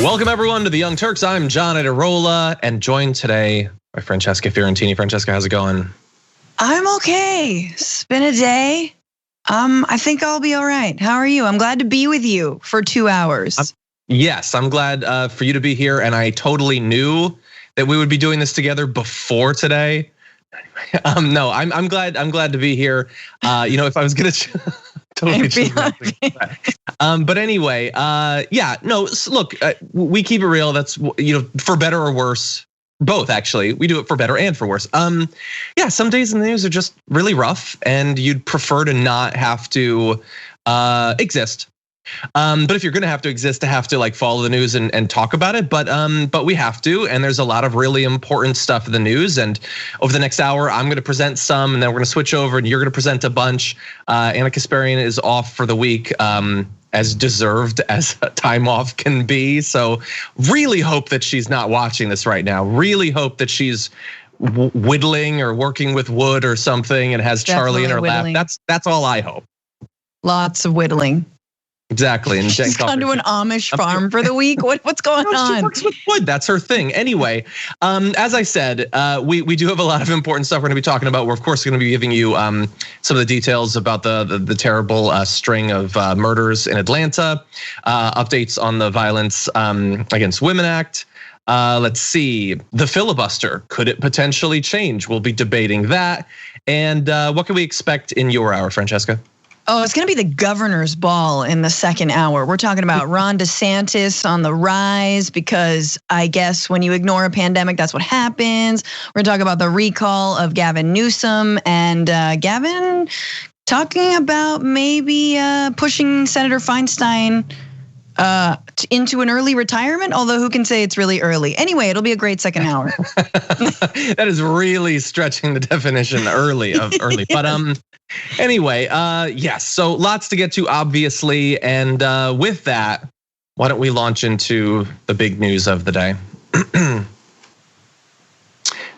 Welcome everyone to the Young Turks. I'm John Ederola and joined today by Francesca Fiorentini. Francesca, how's it going? I'm okay. It's been a day. I think I'll be all right. How are you? I'm glad to be with you for 2 hours. Yes, I'm glad for you to be here, and I totally knew that we would be doing this together before today. No, I'm glad to be here. If I was gonna totally choose but anyway, yeah, no, look, we keep it real. That's for better or worse. Both, actually. We do it for better and for worse. Yeah, some days in the news are just really rough, and you'd prefer to not have to exist. But if you're gonna have to exist, to have to like follow the news and talk about it, but we have to, and there's a lot of really important stuff in the news. And over the next hour, I'm gonna present some, and then we're gonna switch over, and you're gonna present a bunch. Anna Kasparian is off for the week, as deserved as time off can be. So really hope that she's not watching this right now. Really hope that she's whittling or working with wood or something, and has Charlie in her lap. That's all I hope. Lots of whittling. Exactly. And she's gone to an Amish farm for the week. What's going on? She works with wood. That's her thing. Anyway, as I said, we do have a lot of important stuff we're going to be talking about. We're of course going to be giving you some of the details about the terrible string of murders in Atlanta, updates on the Violence Against Women Act. Let's see, the filibuster, could it potentially change? We'll be debating that. And what can we expect in your hour, Francesca? Oh, it's going to be the governor's ball in the second hour. We're talking about Ron DeSantis on the rise, because I guess when you ignore a pandemic, that's what happens. We're going to talk about the recall of Gavin Newsom, and Gavin talking about maybe pushing Senator Feinstein into an early retirement, although who can say it's really early? Anyway, it'll be a great second hour. That is really stretching the definition early of early, but anyway, yes, so lots to get to, obviously, and with that, why don't we launch into the big news of the day?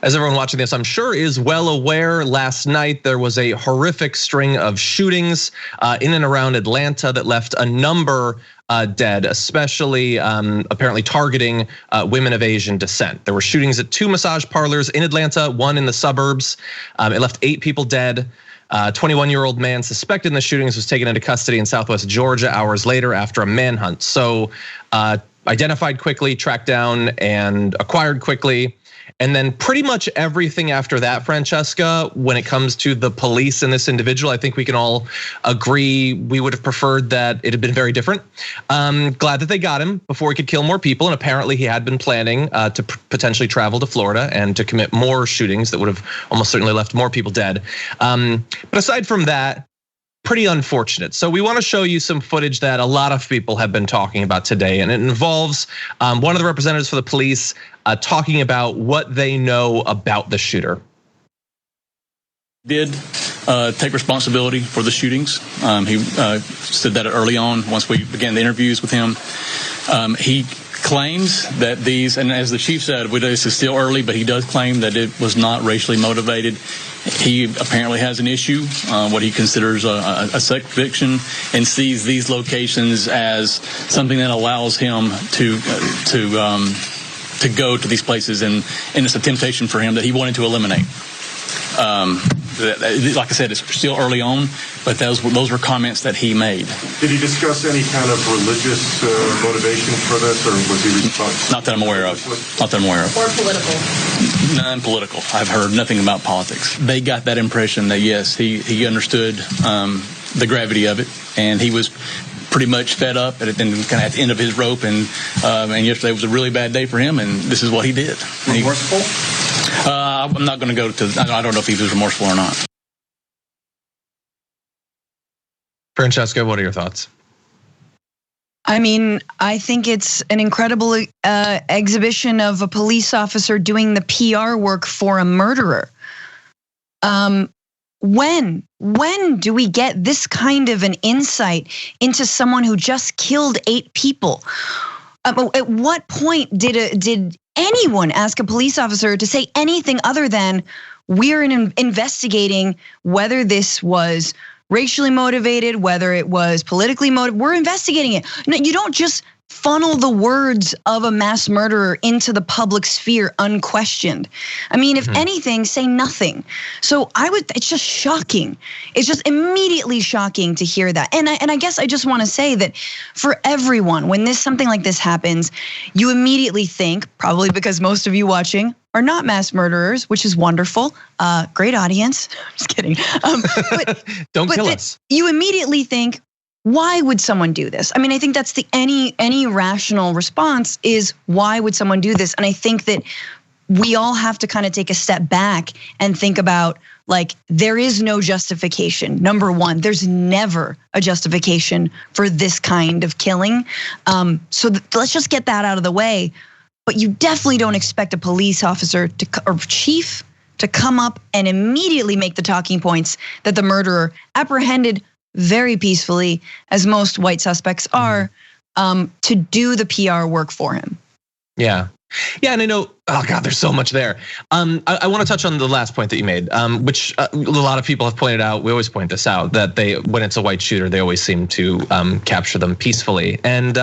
As everyone watching this, I'm sure, is well aware, last night there was a horrific string of shootings in and around Atlanta that left a number dead, especially apparently targeting women of Asian descent. There were shootings at 2 massage parlors in Atlanta, 1 in the suburbs. It left 8 people dead. 21-year-old man suspected in the shootings was taken into custody in Southwest Georgia hours later after a manhunt. So identified quickly, tracked down, and acquired quickly. And then pretty much everything after that, Francesca, when it comes to the police and this individual, I think we can all agree we would have preferred that it had been very different. Glad that they got him before he could kill more people. And apparently he had been planning to potentially travel to Florida and to commit more shootings that would have almost certainly left more people dead. But aside from that, pretty unfortunate. So we want to show you some footage that a lot of people have been talking about today, and it involves one of the representatives for the police talking about what they know about the shooter. Did take responsibility for the shootings. He said that early on once we began the interviews with him. He claims that these, and as the chief said, this is still early, but he does claim that it was not racially motivated. He apparently has an issue, what he considers a sex addiction, and sees these locations as something that allows him to go to these places, and it's a temptation for him that he wanted to eliminate. Like I said, it's still early on, but those were comments that he made. Did he discuss any kind of religious motivation for this, or was he responsible? Not that I'm aware of. Not that I'm aware of. Or political? Non-political. I've heard nothing about politics. They got that impression that yes, he understood the gravity of it, and he was pretty much fed up and kind of at the end of his rope, and yesterday was a really bad day for him, and this is what he did. Remorseful? I'm not going to go to. I don't know if he was remorseful or not. Francesca, what are your thoughts? I mean, I think it's an incredible exhibition of a police officer doing the PR work for a murderer. When do we get this kind of an insight into someone who just killed 8 people? At what point did anyone ask a police officer to say anything other than we're investigating whether this was racially motivated, whether it was politically motivated? We're investigating it. No, you don't just funnel the words of a mass murderer into the public sphere unquestioned. I mean, if anything, say nothing. So it's just shocking. It's just immediately shocking to hear that. And I guess I just want to say that for everyone, when something like this happens, you immediately think, probably because most of you watching are not mass murderers, which is wonderful. Great audience. I'm just kidding. Don't kill us. You immediately think, why would someone do this? I mean, I think that's any rational response is, why would someone do this? And I think that we all have to kind of take a step back and think about, like, there is no justification. Number one, there's never a justification for this kind of killing. So let's just get that out of the way. But you definitely don't expect a police officer or chief to come up and immediately make the talking points that the murderer, apprehended very peacefully, as most white suspects are, to do the PR work for him. Yeah. Yeah, and I know, oh God, there's so much there. I want to touch on the last point that you made, which a lot of people have pointed out. We always point this out, that when it's a white shooter, they always seem to capture them peacefully. And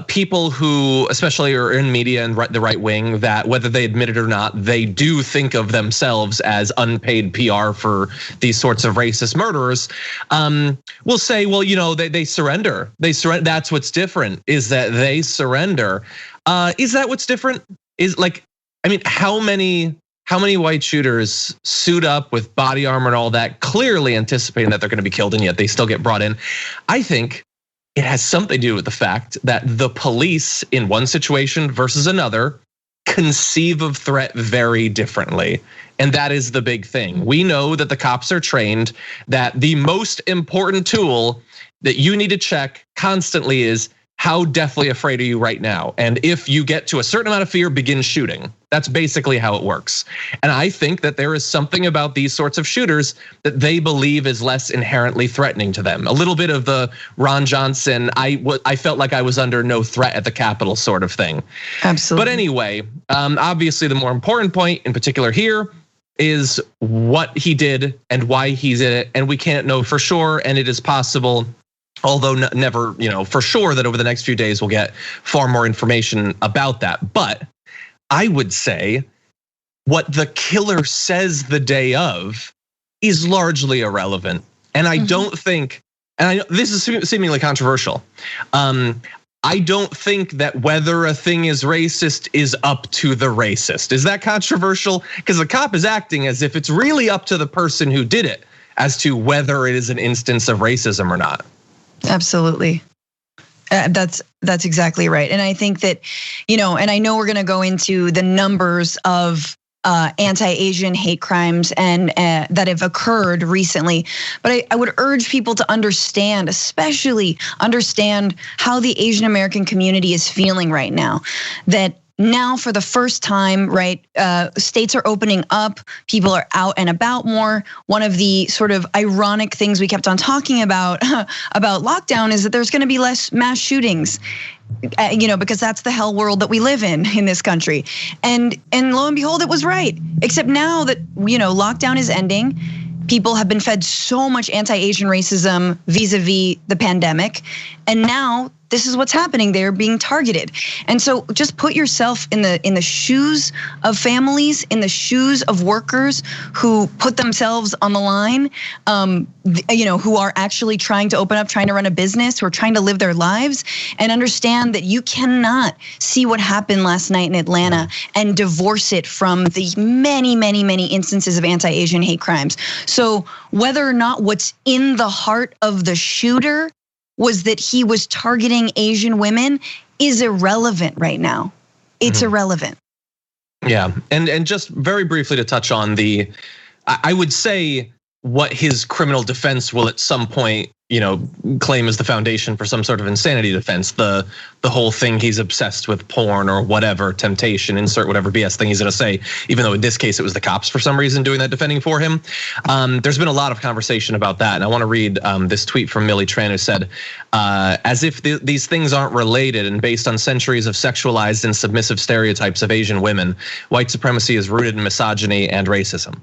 people who especially are in media and the right wing, that whether they admit it or not, they do think of themselves as unpaid PR for these sorts of racist murderers. Will say, well, they surrender. They surrender. That's what's different, is that they surrender. Is that what's different? How many white shooters suit up with body armor and all that, clearly anticipating that they're going to be killed, and yet they still get brought in? I think it has something to do with the fact that the police in one situation versus another conceive of threat very differently. And that is the big thing. We know that the cops are trained that the most important tool that you need to check constantly is, how deathly afraid are you right now? And if you get to a certain amount of fear, begin shooting. That's basically how it works. And I think that there is something about these sorts of shooters that they believe is less inherently threatening to them. A little bit of the Ron Johnson, I felt like I was under no threat at the Capitol sort of thing. Absolutely. But anyway, obviously the more important point in particular here is what he did and why he did it. And we can't know for sure, and it is possible, although never, for sure, that over the next few days we'll get far more information about that. But I would say what the killer says the day of is largely irrelevant. And I don't think, and I know this is seemingly controversial. I don't think that whether a thing is racist is up to the racist. Is that controversial? Because the cop is acting as if it's really up to the person who did it as to whether it is an instance of racism or not. Absolutely. That's exactly right. And I think that, and I know we're going to go into the numbers of anti-Asian hate crimes and that have occurred recently. But I would urge people to especially understand how the Asian American community is feeling right now. That now, for the first time, right, states are opening up, people are out and about more. One of the sort of ironic things we kept on talking about lockdown is that there's going to be less mass shootings, because that's the hell world that we live in this country. And lo and behold, it was right. Except now that, lockdown is ending, people have been fed so much anti-Asian racism vis-a-vis the pandemic, and now this is what's happening. They're being targeted. And so just put yourself in the shoes of families, in the shoes of workers who put themselves on the line, who are actually trying to open up, trying to run a business, who are trying to live their lives, and understand that you cannot see what happened last night in Atlanta and divorce it from the many, many, many instances of anti-Asian hate crimes. So whether or not what's in the heart of the shooter was that he was targeting Asian women is irrelevant right now. It's irrelevant. Yeah, and just very briefly to touch on I would say what his criminal defense will at some point, claim as the foundation for some sort of insanity defense. The whole thing, he's obsessed with porn or whatever, temptation, insert whatever BS thing he's gonna say, even though in this case it was the cops for some reason doing that defending for him. There's been a lot of conversation about that, and I wanna read this tweet from Millie Tran, who said, as if these things aren't related and based on centuries of sexualized and submissive stereotypes of Asian women, white supremacy is rooted in misogyny and racism.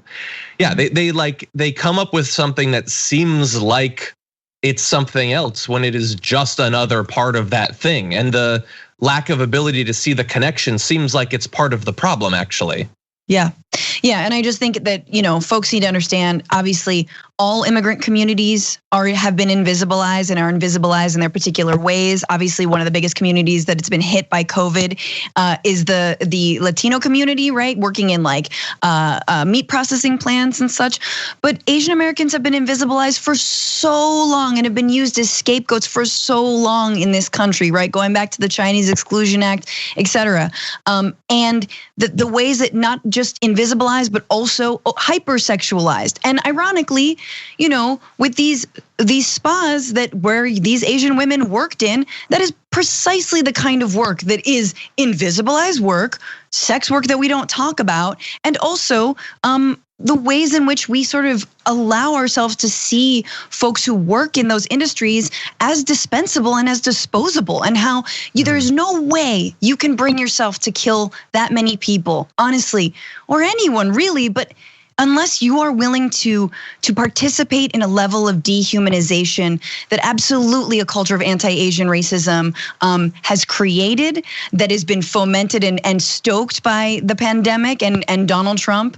Yeah, they come up with something that seems like it's something else when it is just another part of that thing. And the lack of ability to see the connection seems like it's part of the problem, actually. Yeah. And I just think that, folks need to understand, obviously, all immigrant communities have been invisibilized and are invisibilized in their particular ways. Obviously, one of the biggest communities that it's been hit by COVID is the Latino community, right? Working in like meat processing plants and such. But Asian Americans have been invisibilized for so long and have been used as scapegoats for so long in this country, right? Going back to the Chinese Exclusion Act, et cetera. And the ways that not just invisibilized, but also hypersexualized. And ironically, with these spas where these Asian women worked in, that is precisely the kind of work that is invisibilized work, sex work that we don't talk about, and also the ways in which we sort of allow ourselves to see folks who work in those industries as dispensable and as disposable, and how there's no way you can bring yourself to kill that many people, honestly, or anyone really, but unless you are willing to participate in a level of dehumanization that absolutely a culture of anti-Asian racism has created, that has been fomented and stoked by the pandemic and Donald Trump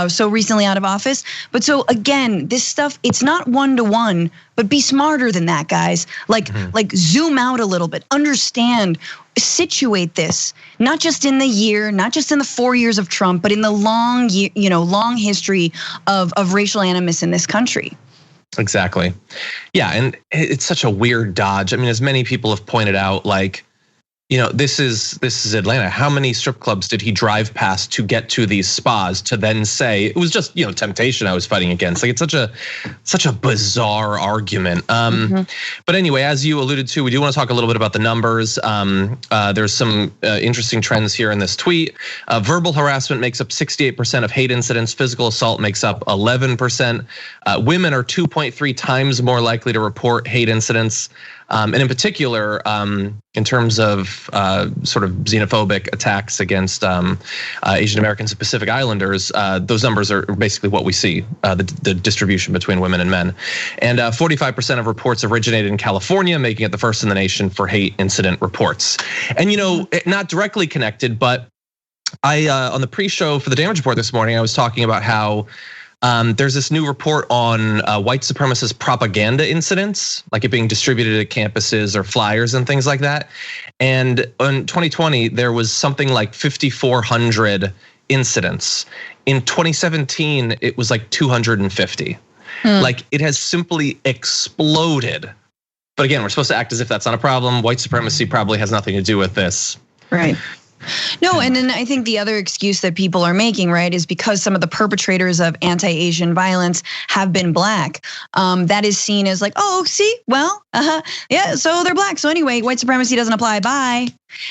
so recently out of office. But so again, this stuff, it's not one-to-one, but be smarter than that, guys. Like zoom out a little bit, understand, situate this, not just in the year, not just in the 4 years of Trump, but in the long history of racial animus in this country. Exactly. Yeah, and it's such a weird dodge. I mean, as many people have pointed out, like, this is Atlanta. How many strip clubs did he drive past to get to these spas to then say it was just temptation I was fighting against? Like, it's such a bizarre argument. But anyway, as you alluded to, we do want to talk a little bit about the numbers. There's some interesting trends here in this tweet. Verbal harassment makes up 68% of hate incidents. Physical assault makes up 11%. Women are 2.3 times more likely to report hate incidents. And in particular, in terms of sort of xenophobic attacks against Asian Americans and Pacific Islanders, those numbers are basically what we see, the distribution between women and men. And 45% of reports originated in California, making it the first in the nation for hate incident reports. And not directly connected, but I on the pre-show for the Damage Report this morning, I was talking about how there's this new report on white supremacist propaganda incidents, like it being distributed at campuses or flyers and things like that. And in 2020, there was something like 5,400 incidents. In 2017, it was like 250. Like, it has simply exploded. But again, we're supposed to act as if that's not a problem. White supremacy probably has nothing to do with this. Right. No, and then I think the other excuse that people are making, right, is because some of the perpetrators of anti-Asian violence have been black. That is seen as like, oh, see, well, yeah, so they're black. So anyway, white supremacy doesn't apply. Bye.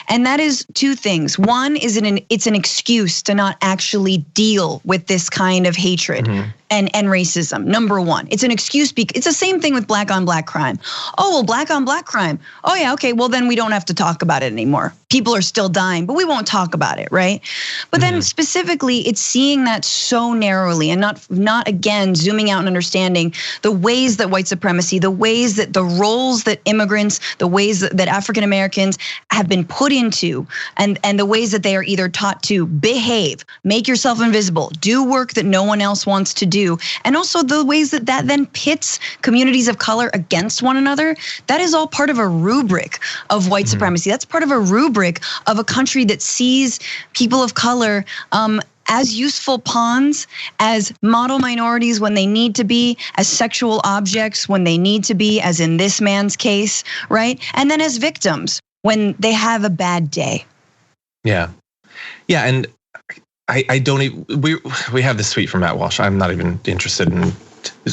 And that is two things. One is it's an excuse to not actually deal with this kind of hatred and racism. Number one, it's an excuse because it's the same thing with black on black crime. Oh, well, black on black crime. Oh yeah, okay, well then we don't have to talk about it anymore. People are still dying, but we won't talk about it, right? But then specifically, it's seeing that so narrowly and not again zooming out and understanding the ways that white supremacy, the ways that the roles that immigrants, the ways that African Americans have been put into, and the ways that they are either taught to behave, make yourself invisible, do work that no one else wants to do, and also the ways that then pits communities of color against one another. That is all part of a rubric of white supremacy. That's part of a rubric of a country that sees people of color as useful pawns, as model minorities when they need to be, as sexual objects when they need to be, as in this man's case, right? And then as victims when they have a bad day. Yeah, and I don't even, we have this tweet from Matt Walsh. I'm not even interested in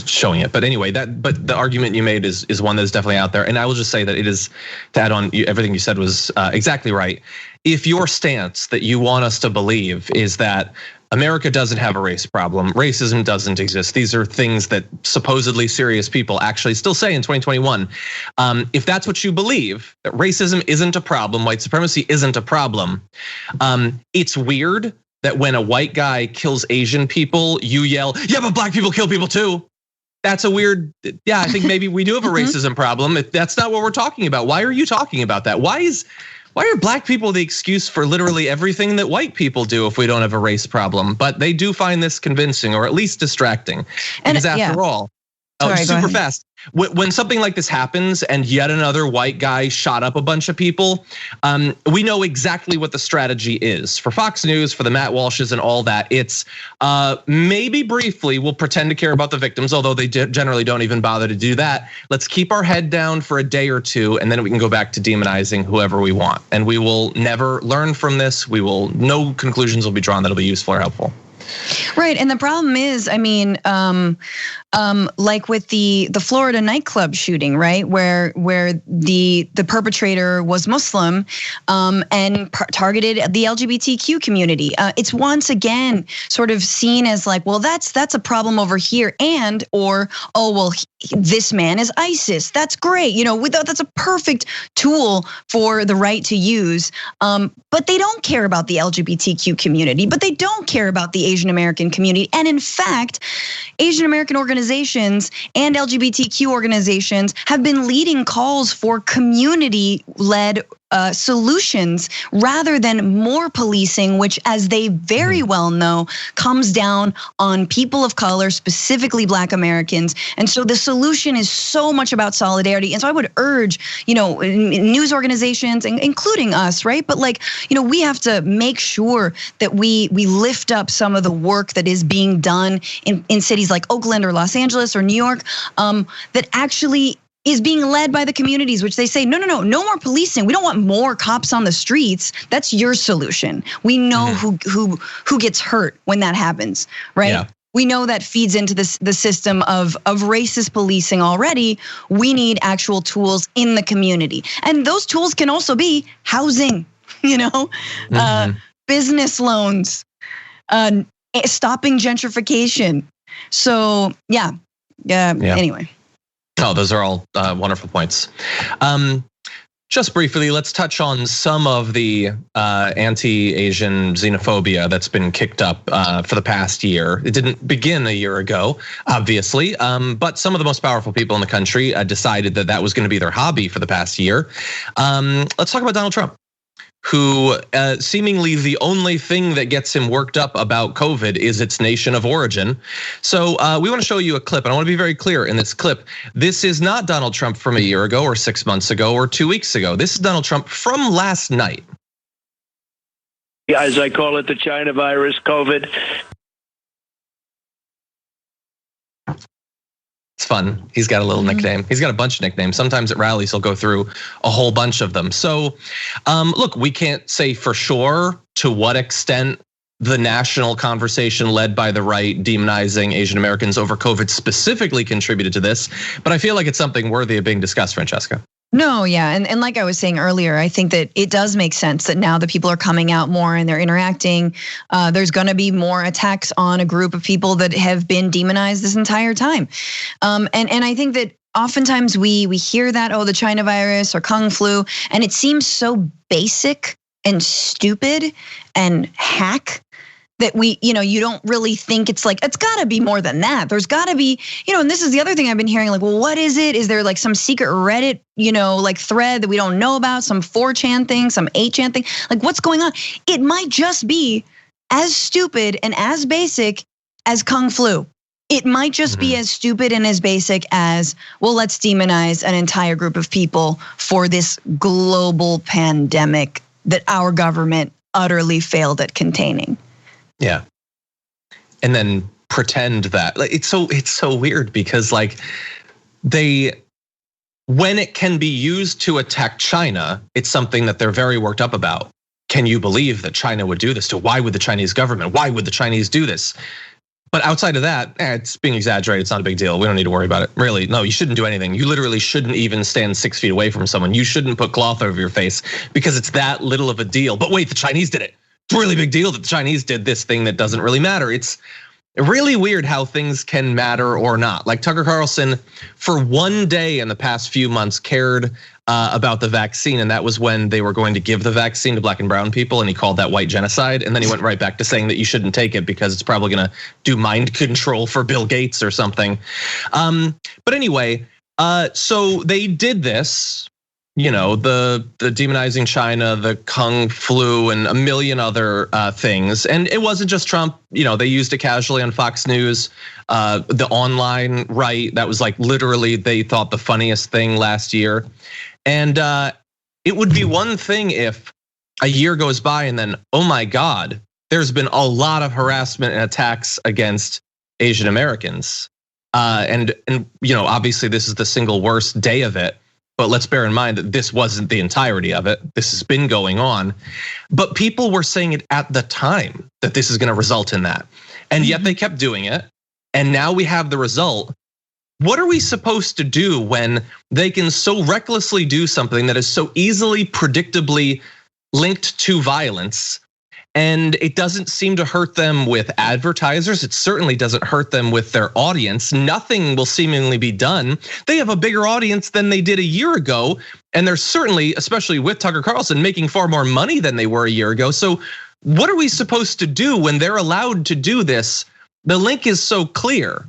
showing it, but anyway, but the argument you made is one that is definitely out there. And I will just say that it is, to add on, everything you said was exactly right. If your stance that you want us to believe is that America doesn't have a race problem, racism doesn't exist, these are things that supposedly serious people actually still say in 2021. If that's what you believe, that racism isn't a problem, white supremacy isn't a problem, it's weird that when a white guy kills Asian people, you yell, yeah, but black people kill people too. that's a weird, yeah, I think maybe we do have a racism problem. That's not what we're talking about. Why are you talking about that? Why are black people the excuse for literally everything that white people do if we don't have a race problem? But they do find this convincing or at least distracting. Because after all, super fast. When something like this happens and yet another white guy shot up a bunch of people, we know exactly what the strategy is. For Fox News, for the Matt Walshes and all that, it's maybe briefly we'll pretend to care about the victims, although they generally don't even bother to do that. Let's keep our head down for a day or two, and then we can go back to demonizing whoever we want. And we will never learn from this. No conclusions will be drawn that'll be useful or helpful. Right, and the problem is, I mean, like with the Florida nightclub shooting, right, where the perpetrator was Muslim, and targeted the LGBTQ community. It's once again sort of seen as like, well, that's a problem over here, this man is ISIS. That's great, that's a perfect tool for the right to use. But they don't care about the LGBTQ community, but they don't care about the Asian American community. And in fact, Asian American organizations and LGBTQ organizations have been leading calls for community-led solutions rather than more policing, which, as they very well know, comes down on people of color, specifically Black Americans. And so the solution is so much about solidarity. And so I would urge, news organizations, including us, right? But we have to make sure that we lift up some of the work that is being done in cities like Oakland or Los Angeles or New York, that actually is being led by the communities, which they say, no more policing. We don't want more cops on the streets. That's your solution. We know who gets hurt when that happens, right? Yeah. We know that feeds into the system of racist policing already. We need actual tools in the community. And those tools can also be housing, business loans, stopping gentrification. So anyway. Oh, those are all wonderful points. Just briefly, let's touch on some of the anti-Asian xenophobia that's been kicked up for the past year. It didn't begin a year ago, obviously, but some of the most powerful people in the country decided that was going to be their hobby for the past year. Let's talk about Donald Trump, who seemingly the only thing that gets him worked up about COVID is its nation of origin. So we want to show you a clip, and I want to be very clear in this clip. This is not Donald Trump from a year ago or 6 months ago or 2 weeks ago. This is Donald Trump from last night. As I call it, the China virus, COVID. It's fun. He's got a little nickname. He's got a bunch of nicknames. Sometimes at rallies, he'll go through a whole bunch of them. So look, we can't say for sure to what extent the national conversation led by the right demonizing Asian Americans over COVID specifically contributed to this, but I feel like it's something worthy of being discussed, Francesca. No, yeah, and like I was saying earlier, I think that it does make sense that now the people are coming out more and they're interacting. There's going to be more attacks on a group of people that have been demonized this entire time, and I think that oftentimes we hear that, the China virus or Kung flu, and it seems so basic and stupid and hack that you don't really think it's gotta be more than that. There's gotta be, and this is the other thing I've been hearing, well, what is it? Is there some secret Reddit, thread that we don't know about, some 4chan thing, some 8chan thing? What's going on? It might just be as stupid and as basic as Kung flu. It might just be as stupid and as basic as, well, let's demonize an entire group of people for this global pandemic that our government utterly failed at containing. Yeah, and then pretend that it's so weird because when it can be used to attack China, it's something that they're very worked up about. Can you believe that China would do this? Why would the Chinese government? Why would the Chinese do this? But outside of that, it's being exaggerated. It's not a big deal. We don't need to worry about it. Really, no, you shouldn't do anything. You literally shouldn't even stand 6 feet away from someone. You shouldn't put cloth over your face because it's that little of a deal. But wait, the Chinese did it. It's a really big deal that the Chinese did this thing that doesn't really matter. It's really weird how things can matter or not. Like Tucker Carlson, for one day in the past few months, cared about the vaccine, and that was when they were going to give the vaccine to black and brown people, and he called that white genocide. And then he went right back to saying that you shouldn't take it because it's probably going to do mind control for Bill Gates or something. But anyway, so they did this. The demonizing China, the Kung flu, and a million other things. And it wasn't just Trump. They used it casually on Fox News. The online right, that was like literally they thought the funniest thing last year. And it would be one thing if a year goes by and then, oh my God, there's been a lot of harassment and attacks against Asian Americans. And obviously this is the single worst day of it. But let's bear in mind that this wasn't the entirety of it. This has been going on. But people were saying it at the time that this is going to result in that. And yet they kept doing it. And now we have the result. What are we supposed to do when they can so recklessly do something that is so easily, predictably linked to violence? And it doesn't seem to hurt them with advertisers. It certainly doesn't hurt them with their audience. Nothing will seemingly be done. They have a bigger audience than they did a year ago. And they're certainly, especially with Tucker Carlson, making far more money than they were a year ago. So what are we supposed to do when they're allowed to do this? The link is so clear.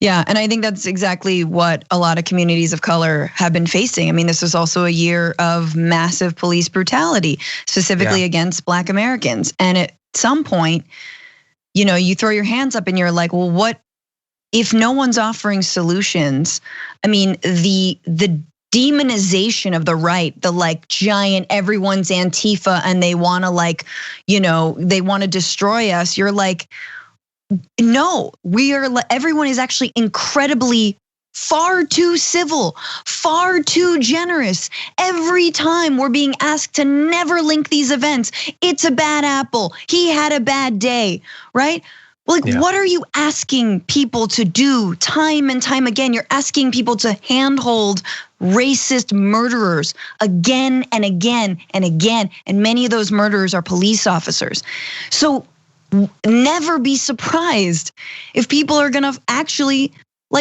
Yeah, and I think that's exactly what a lot of communities of color have been facing. I mean, this was also a year of massive police brutality, specifically against Black Americans. And at some point, you throw your hands up and you're like, well, what if no one's offering solutions? I mean, the demonization of the right, the like giant, everyone's Antifa and they want to they want to destroy us. You're like, no, everyone is actually incredibly far too civil, far too generous. Every time we're being asked to never link these events, it's a bad apple. He had a bad day, right? What are you asking people to do time and time again? You're asking people to handhold racist murderers again and again and again. And many of those murderers are police officers. So never be surprised if people are gonna actually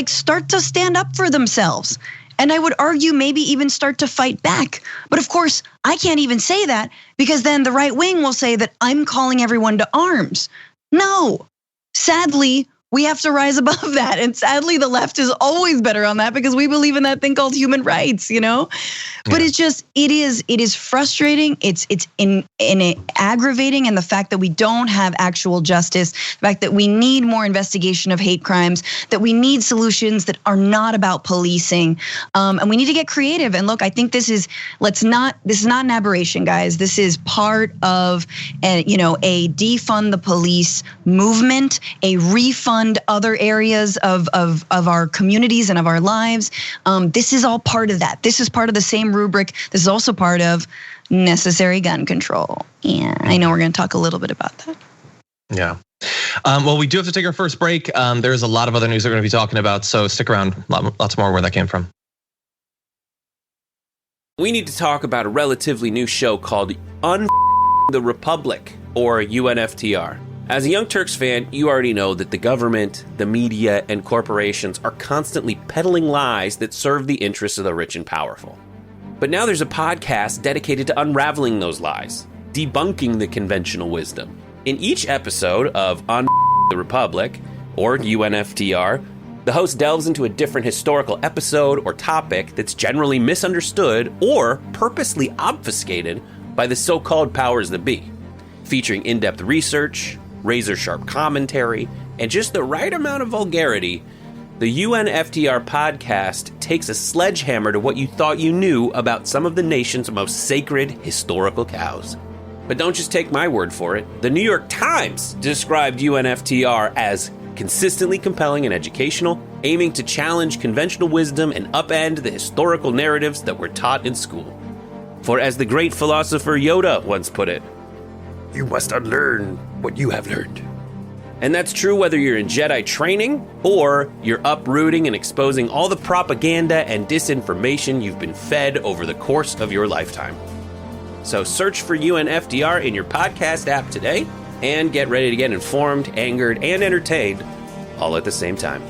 start to stand up for themselves. And I would argue maybe even start to fight back. But of course, I can't even say that because then the right wing will say that I'm calling everyone to arms. No, sadly, we have to rise above that. And sadly, the left is always better on that because we believe in that thing called human rights, But it's just, it is frustrating. It's aggravating. And the fact that we don't have actual justice, the fact that we need more investigation of hate crimes, that we need solutions that are not about policing. And we need to get creative. And look, I think this is not an aberration, guys. This is part of a defund the police movement, a refund other areas of our communities and of our lives. This is all part of that. This is part of the same rubric. This is also part of necessary gun control. And I know we're going to talk a little bit about that. Yeah. Well, we do have to take our first break. There's a lot of other news we're going to be talking about, so stick around. Lots more where that came from. We need to talk about a relatively new show called the Republic, or UNFTR. As a Young Turks fan, you already know that the government, the media, and corporations are constantly peddling lies that serve the interests of the rich and powerful. But now there's a podcast dedicated to unraveling those lies, debunking the conventional wisdom. In each episode of the Republic, or UNFTR, the host delves into a different historical episode or topic that's generally misunderstood or purposely obfuscated by the so-called powers that be, featuring in-depth research, razor-sharp commentary, and just the right amount of vulgarity. The UNFTR podcast takes a sledgehammer to what you thought you knew about some of the nation's most sacred historical cows. But don't just take my word for it. The New York Times described UNFTR as consistently compelling and educational, aiming to challenge conventional wisdom and upend the historical narratives that were taught in school. For as the great philosopher Yoda once put it, you must unlearn what you have learned. And that's true whether you're in Jedi training or you're uprooting and exposing all the propaganda and disinformation you've been fed over the course of your lifetime. So search for UNFTR in your podcast app today and get ready to get informed, angered, and entertained all at the same time.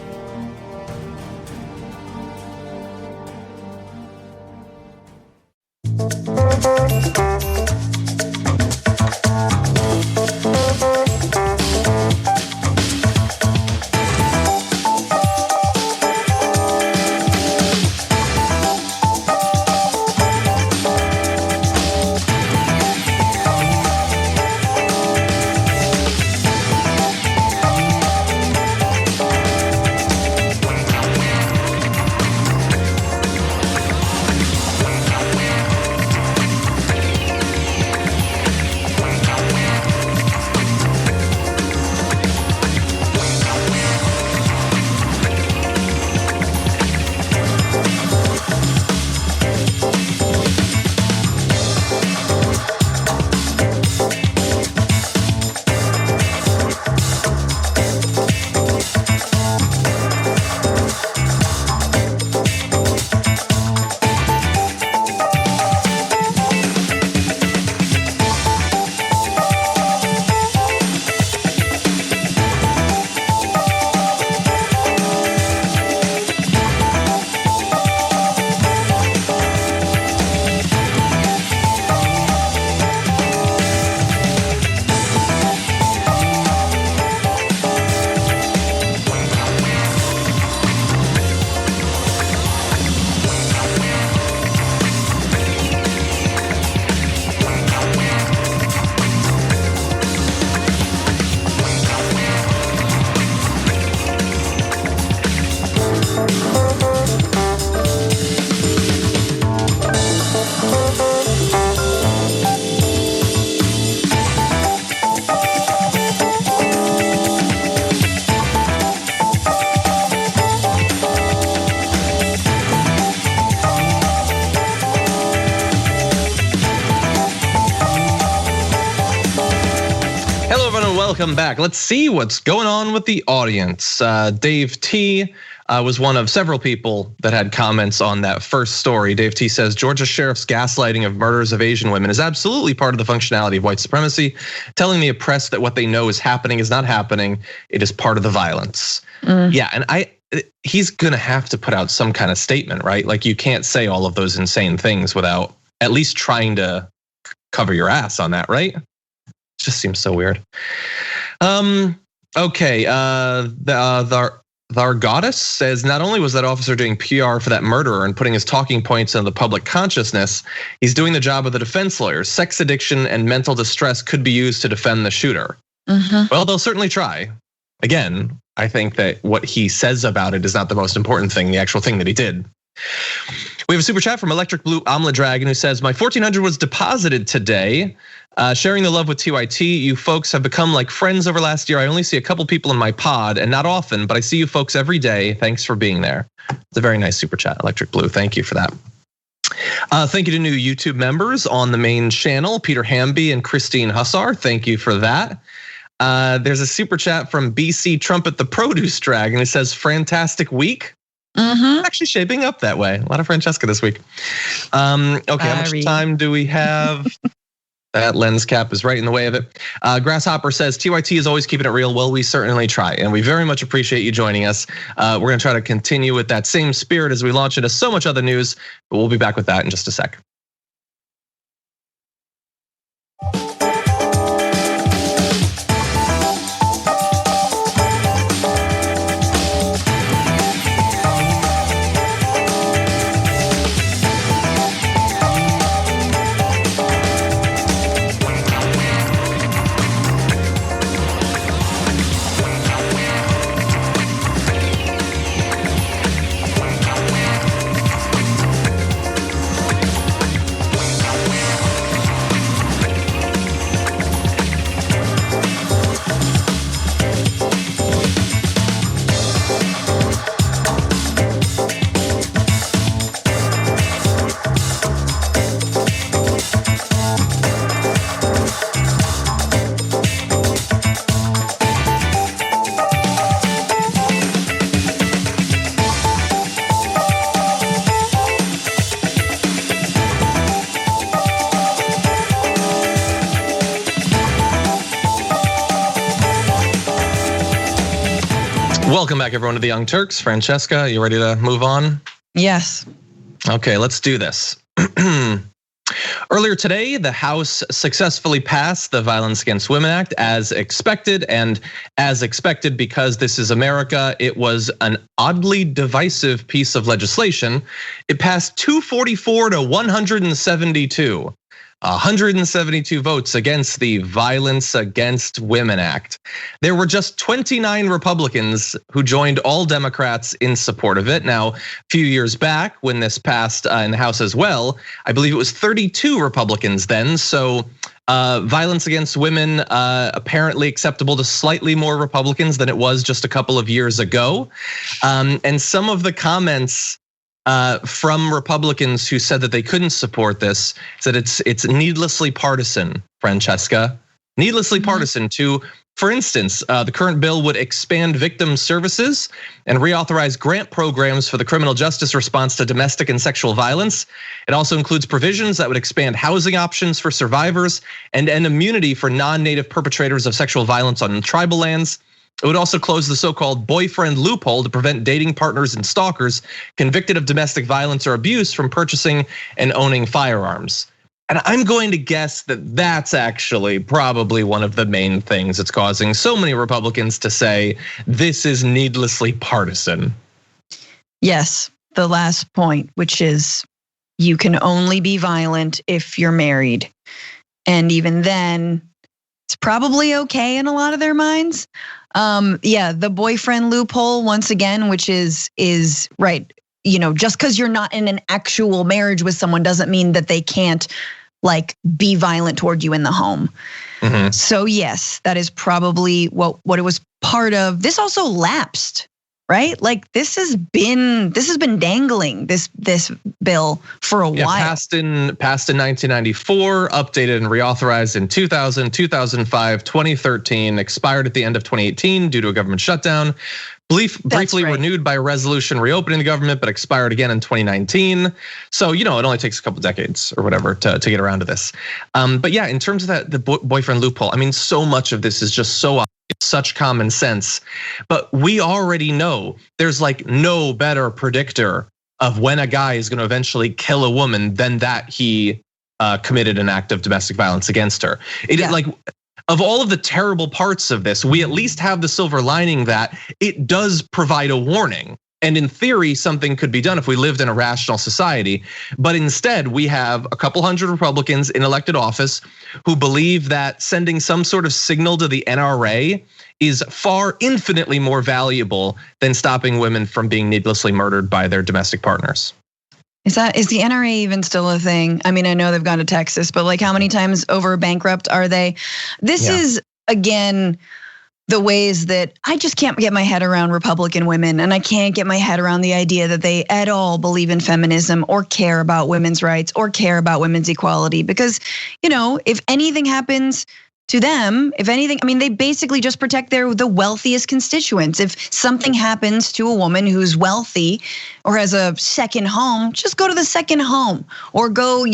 Welcome back. Let's see what's going on with the audience. Dave T was one of several people that had comments on that first story. Dave T says, Georgia sheriff's gaslighting of murders of Asian women is absolutely part of the functionality of white supremacy, telling the oppressed that what they know is happening is not happening. It is part of the violence. Yeah, and he's gonna have to put out some kind of statement, right? Like you can't say all of those insane things without at least trying to cover your ass on that, right? It just seems so weird. Okay, the Argotis says not only was that officer doing PR for that murderer and putting his talking points into the public consciousness, he's doing the job of the defense lawyers. Sex addiction and mental distress could be used to defend the shooter. Well, they'll certainly try. Again, I think that what he says about it is not the most important thing, the actual thing that he did. We have a super chat from Electric Blue Omelet Dragon who says, my 1400 was deposited today. Sharing the love with TYT, you folks have become like friends over last year. I only see a couple people in my pod and not often, but I see you folks every day. Thanks for being there. It's a very nice super chat, Electric Blue. Thank you for that. Thank you to new YouTube members on the main channel, Peter Hamby and Christine Hussar. Thank you for that. There's a super chat from BC Trumpet the Produce Dragon. It says, fantastic week. Actually shaping up that way. A lot of Francesca this week. Okay, how much time do we have? That lens cap is right in the way of it. Grasshopper says, TYT is always keeping it real. Well, we certainly try, and we very much appreciate you joining us. We're gonna try to continue with that same spirit as we launch into so much other news, but we'll be back with that in just a sec. Welcome back, everyone, to the Young Turks. Francesca, you ready to move on? Yes. Okay, let's do this. Earlier today, the House successfully passed the Violence Against Women Act as expected, and as expected because this is America, it was an oddly divisive piece of legislation. It passed 244 to 172. 172 votes against the Violence Against Women Act. There were just 29 Republicans who joined all Democrats in support of it. Now, a few years back when this passed in the House as well, I believe it was 32 Republicans then. So violence against women apparently acceptable to slightly more Republicans than it was just a couple of years ago. And some of the comments from Republicans who said that they couldn't support this, said it's needlessly partisan, Francesca. Needlessly partisan to, for instance, the current bill would expand victim services and reauthorize grant programs for the criminal justice response to domestic and sexual violence. It also includes provisions that would expand housing options for survivors and end immunity for non-native perpetrators of sexual violence on tribal lands. It would also close the so-called boyfriend loophole to prevent dating partners and stalkers convicted of domestic violence or abuse from purchasing and owning firearms. And I'm going to guess that that's actually probably one of the main things that's causing so many Republicans to say this is needlessly partisan. Yes, the last point, which is you can only be violent if you're married. And even then, it's probably okay in a lot of their minds. Yeah, the boyfriend loophole once again, which is right. You know, just because you're not in an actual marriage with someone doesn't mean that they can't like be violent toward you in the home. So yes, that is probably what it was part of. This also lapsed, right? Like this has been dangling this bill for a while. Passed in 1994, updated and reauthorized in 2000, 2005, 2013, expired at the end of 2018 due to a government shutdown. Briefly renewed by a resolution reopening the government, but expired again in 2019. So, it only takes a couple decades or whatever to get around to this. But yeah, in terms of that, the boyfriend loophole, I mean, so much of this is just so such common sense, but we already know there's like no better predictor of when a guy is going to eventually kill a woman than that he committed an act of domestic violence against her. Like, of all of the terrible parts of this, we at least have the silver lining that it does provide a warning. And in theory, something could be done if we lived in a rational society. But instead, we have a couple hundred Republicans in elected office who believe that sending some sort of signal to the NRA is far infinitely more valuable than stopping women from being needlessly murdered by their domestic partners. Is the NRA even still a thing? I mean, I know they've gone to Texas, but like how many times over bankrupt are they? This is, again, the ways that I just can't get my head around Republican women, and I can't get my head around the idea that they at all believe in feminism or care about women's rights or care about women's equality. Because, if anything happens to them, if anything, I mean, they basically just protect the wealthiest constituents. If something happens to a woman who's wealthy or has a second home, just go to the second home or go,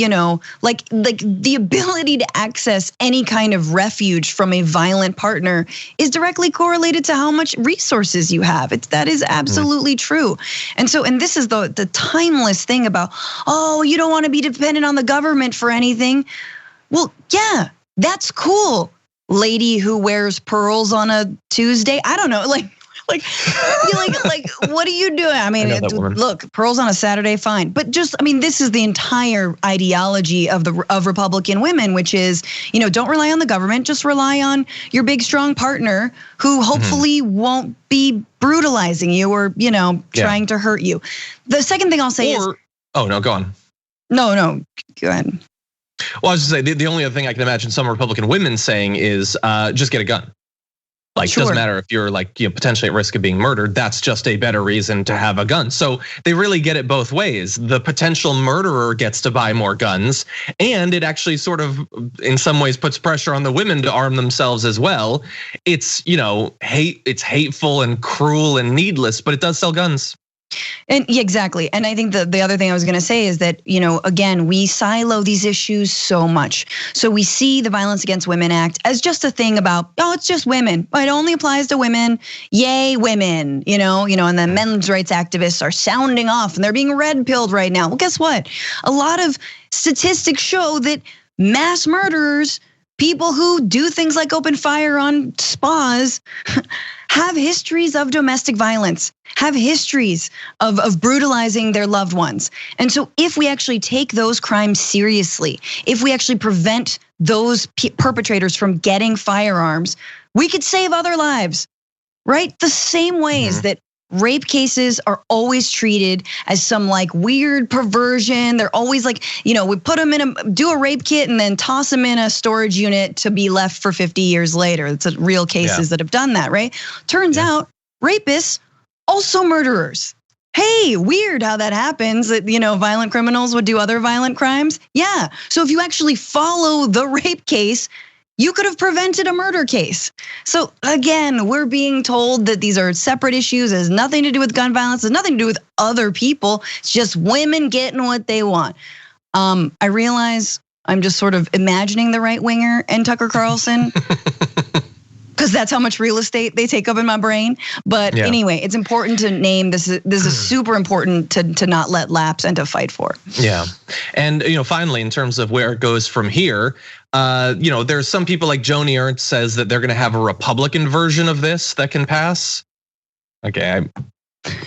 like the ability to access any kind of refuge from a violent partner is directly correlated to how much resources you have. That is absolutely true. And this is the timeless thing about, you don't want to be dependent on the government for anything. Well, yeah. That's cool, lady who wears pearls on a Tuesday. I don't know, like what are you doing? I mean, look, pearls on a Saturday, fine. But this is the entire ideology of Republican women, which is, don't rely on the government, just rely on your big, strong partner who hopefully won't be brutalizing you or, trying to hurt you. The second thing I'll say is, oh no, go on. No, go ahead. Well, I was just saying the only other thing I can imagine some Republican women saying is just get a gun. Like, doesn't matter if you're like potentially at risk of being murdered. That's just a better reason to have a gun. So they really get it both ways. The potential murderer gets to buy more guns, and it actually sort of, in some ways, puts pressure on the women to arm themselves as well. It's it's hateful and cruel and needless, but it does sell guns. And yeah, exactly. And I think the other thing I was going to say is that, again, we silo these issues so much. So we see the Violence Against Women Act as just a thing about, it's just women. It only applies to women. Yay, women, and then men's rights activists are sounding off and they're being red-pilled right now. Well, guess what? A lot of statistics show that mass murderers, people who do things like open fire on spas, have histories of domestic violence, have histories of brutalizing their loved ones. And so if we actually take those crimes seriously, if we actually prevent those perpetrators from getting firearms, we could save other lives, right? The same ways that rape cases are always treated as some like weird perversion. They're always like, we put them do a rape kit and then toss them in a storage unit to be left for 50 years later. It's real cases that have done that, right? Turns out rapists, also murderers. Hey, weird how that happens, that, violent criminals would do other violent crimes. Yeah, so if you actually follow the rape case, you could have prevented a murder case. So again, we're being told that these are separate issues, it has nothing to do with gun violence, it has nothing to do with other people. It's just women getting what they want. I realize I'm just sort of imagining the right winger and Tucker Carlson, because that's how much real estate they take up in my brain. But anyway, it's important to name this. This is super important to not let lapse and to fight for. Yeah, and finally, in terms of where it goes from here, there's some people like Joni Ernst says that they're going to have a Republican version of this that can pass. Okay,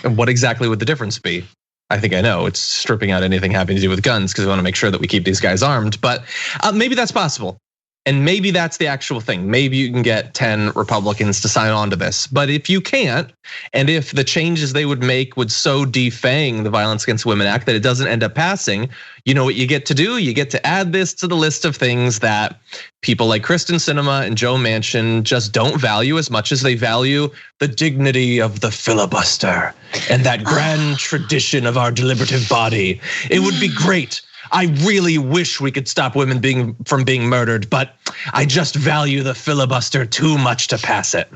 what exactly would the difference be? I think I know. It's stripping out anything having to do with guns because we want to make sure that we keep these guys armed. But maybe that's possible. And maybe that's the actual thing. Maybe you can get 10 Republicans to sign on to this. But if you can't, and if the changes they would make would so defang the Violence Against Women Act that it doesn't end up passing, you know what you get to do? You get to add this to the list of things that people like Kristen Sinema and Joe Manchin just don't value as much as they value the dignity of the filibuster and that grand tradition of our deliberative body. It would be great. I really wish we could stop women from being murdered, but I just value the filibuster too much to pass it.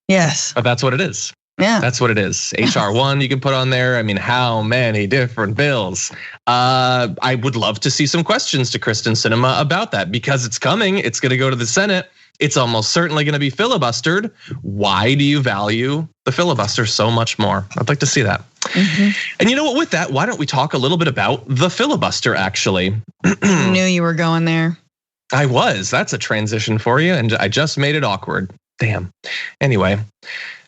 Yes. But that's what it is. Yeah. That's what it is. HR 1 you can put on there. I mean, how many different bills? I would love to see some questions to Kristen Sinema about that because it's coming. It's going to go to the Senate. It's almost certainly going to be filibustered. Why do you value the filibuster so much more? I'd like to see that. And you know what, with that, why don't we talk a little bit about the filibuster actually? Knew you were going there. I was, that's a transition for you. And I just made it awkward, damn. Anyway,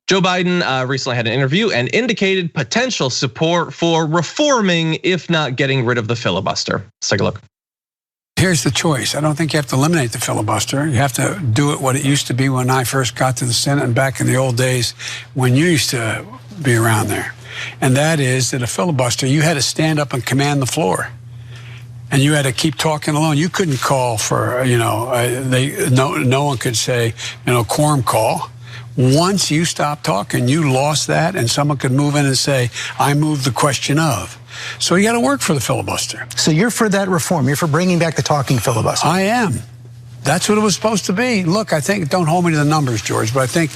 Joe Biden recently had an interview and indicated potential support for reforming, if not getting rid of the filibuster. Let's take a look. Here's the choice. I don't think you have to eliminate the filibuster. You have to do it what it used to be when I first got to the Senate and back in the old days when you used to be around there. And that is that a filibuster, you had to stand up and command the floor. And you had to keep talking alone. You couldn't call for, no one could say, quorum call. Once you stopped talking, you lost that, and someone could move in and say, I moved the question of. So you got to work for the filibuster. So you're for that reform. You're for bringing back the talking filibuster. I am. That's what it was supposed to be. Look, I think, don't hold me to the numbers, George, but I think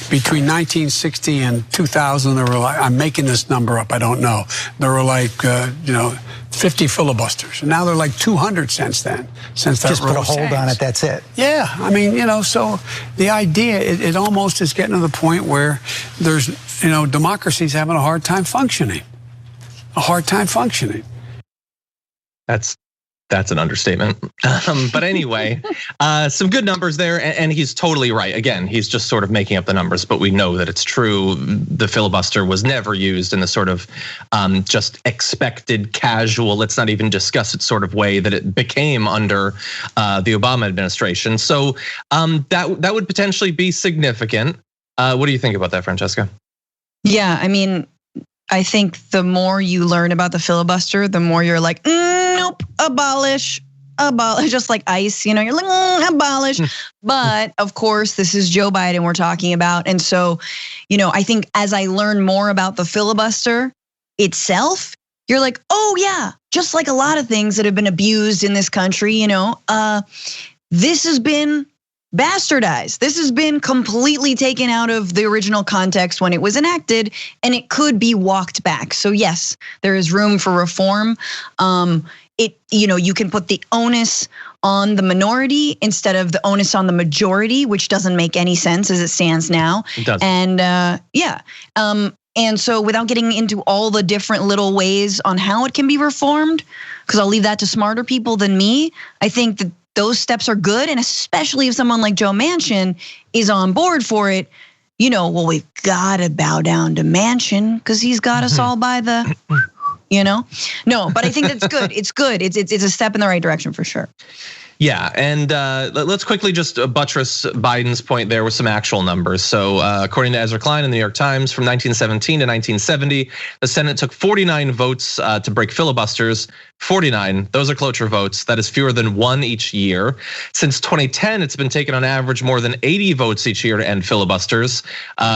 between 1960 and 2000, there were I'm making this number up, I don't know. There were 50 filibusters. And now they're like 200 since then, since that just put a hold on it, that's it. Yeah, I mean, so the idea, it almost is getting to the point where there's, democracy's having a hard time functioning. That's an understatement. But anyway, some good numbers there, and he's totally right. Again, he's just sort of making up the numbers, but we know that it's true. The filibuster was never used in the sort of just expected, casual, let's not even discuss it sort of way that it became under the Obama administration. So that would potentially be significant. What do you think about that, Francesca? Yeah, I mean, I think the more you learn about the filibuster, the more you're like, nope, abolish, just like ICE, you're like, abolish. But of course, this is Joe Biden we're talking about. And so, I think as I learn more about the filibuster itself, you're like, oh yeah, just like a lot of things that have been abused in this country, this has been bastardized. This has been completely taken out of the original context when it was enacted, and it could be walked back. So yes, there is room for reform. You can put the onus on the minority instead of the onus on the majority, which doesn't make any sense as it stands now. It doesn't. And and so without getting into all the different little ways on how it can be reformed, because I'll leave that to smarter people than me, I think that those steps are good. And especially if someone like Joe Manchin is on board for it, we've got to bow down to Manchin because he's got us all by the, No, but I think that's good. It's good. It's a step in the right direction for sure. Yeah, and let's quickly just buttress Biden's point there with some actual numbers. So according to Ezra Klein in the New York Times, from 1917 to 1970, the Senate took 49 votes to break filibusters. 49, those are cloture votes. That is fewer than one each year. Since 2010, it's been taken on average more than 80 votes each year to end filibusters,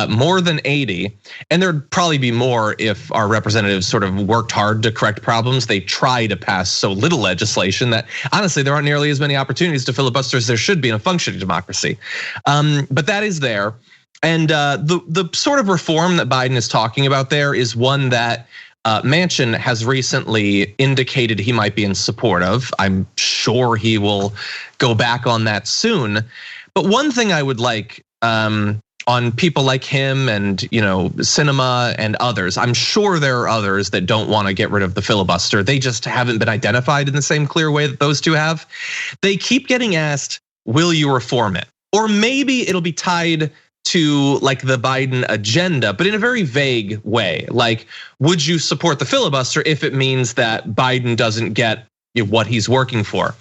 more than 80. And there'd probably be more if our representatives sort of worked hard to correct problems. They try to pass so little legislation that honestly, there aren't nearly as many opportunities to filibuster as there should be in a functioning democracy. But that is there. And the sort of reform that Biden is talking about there is one that Manchin has recently indicated he might be in support of. I'm sure he will go back on that soon. But one thing I would like on people like him and Sinema and others, I'm sure there are others that don't want to get rid of the filibuster. They just haven't been identified in the same clear way that those two have. They keep getting asked, will you reform it? Or maybe it'll be tied to like the Biden agenda, but in a very vague way. Like, would you support the filibuster if it means that Biden doesn't get what he's working for?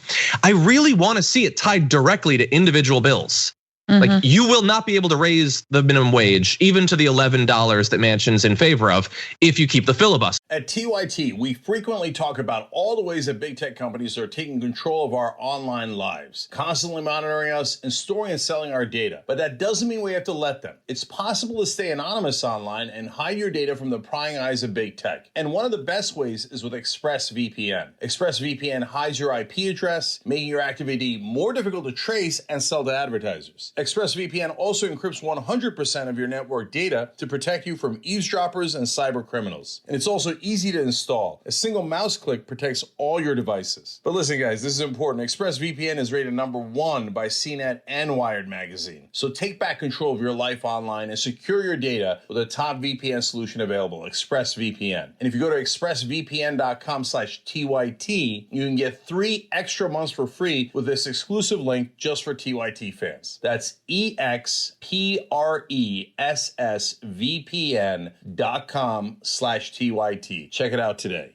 I really want to see it tied directly to individual bills. Like, you will not be able to raise the minimum wage, even to the $11 that Manchin's in favor of, if you keep the filibuster. At TYT, we frequently talk about all the ways that big tech companies are taking control of our online lives, constantly monitoring us and storing and selling our data. But that doesn't mean we have to let them. It's possible to stay anonymous online and hide your data from the prying eyes of big tech. And one of the best ways is with ExpressVPN. ExpressVPN hides your IP address, making your activity more difficult to trace and sell to advertisers. ExpressVPN also encrypts 100% of your network data to protect you from eavesdroppers and cyber criminals. And it's also easy to install. A single mouse click protects all your devices. But listen, guys, this is important. ExpressVPN is rated #1 by CNET and Wired magazine. So take back control of your life online and secure your data with a top VPN solution available, ExpressVPN. And if you go to expressvpn.com/TYT, you can get 3 extra months for free with this exclusive link just for TYT fans. That's expressvpn.com/TYT. Check it out today.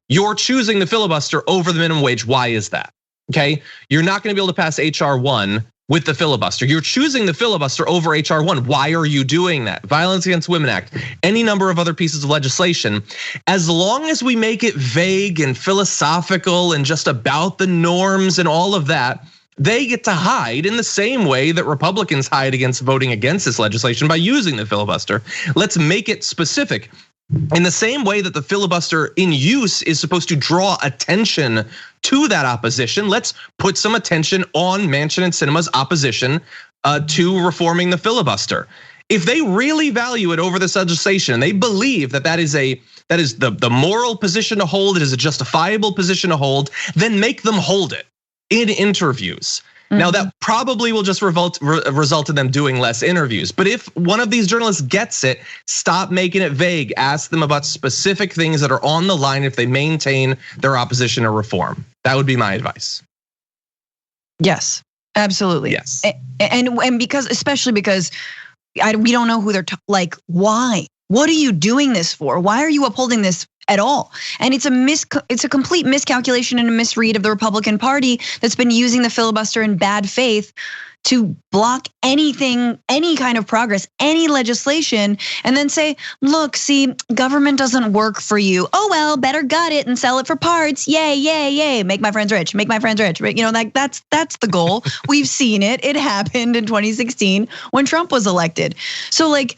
You're choosing the filibuster over the minimum wage. Why is that? Okay, you're not going to be able to pass HR 1 with the filibuster. You're choosing the filibuster over HR 1. Why are you doing that? Violence Against Women Act, any number of other pieces of legislation. As long as we make it vague and philosophical and just about the norms and all of that, they get to hide in the same way that Republicans hide against voting against this legislation by using the filibuster. Let's make it specific. In the same way that the filibuster in use is supposed to draw attention to that opposition, let's put some attention on Manchin and Sinema's opposition to reforming the filibuster. If they really value it over this legislation, and they believe that that is the moral position to hold, it is a justifiable position to hold, then make them hold it in interviews. Now that probably will just result in them doing less interviews. But if one of these journalists gets it, stop making it vague. Ask them about specific things that are on the line if they maintain their opposition to reform. That would be my advice. Yes, absolutely. Yes. And especially because we don't know who they're like, why? What are you doing this for? Why are you upholding this at all? And it's a complete miscalculation and a misread of the Republican Party that's been using the filibuster in bad faith to block anything, any kind of progress, any legislation, and then say, look, see, government doesn't work for you. Oh, well, better gut it and sell it for parts. Yay, yay, yay. Make my friends rich, make my friends rich. Like that's the goal. We've seen it. It happened in 2016 when Trump was elected. So like,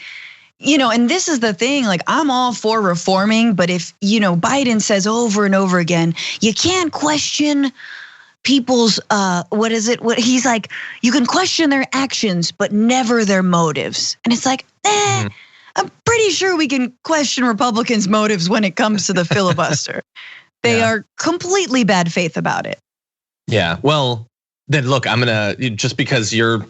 and this is the thing, like I'm all for reforming, but if, Biden says over and over again, you can't question people's what is it? What he's like, you can question their actions, but never their motives. And it's like, I'm pretty sure we can question Republicans' motives when it comes to the filibuster. They are completely bad faith about it. Yeah, well, then look, I'm gonna, just because you've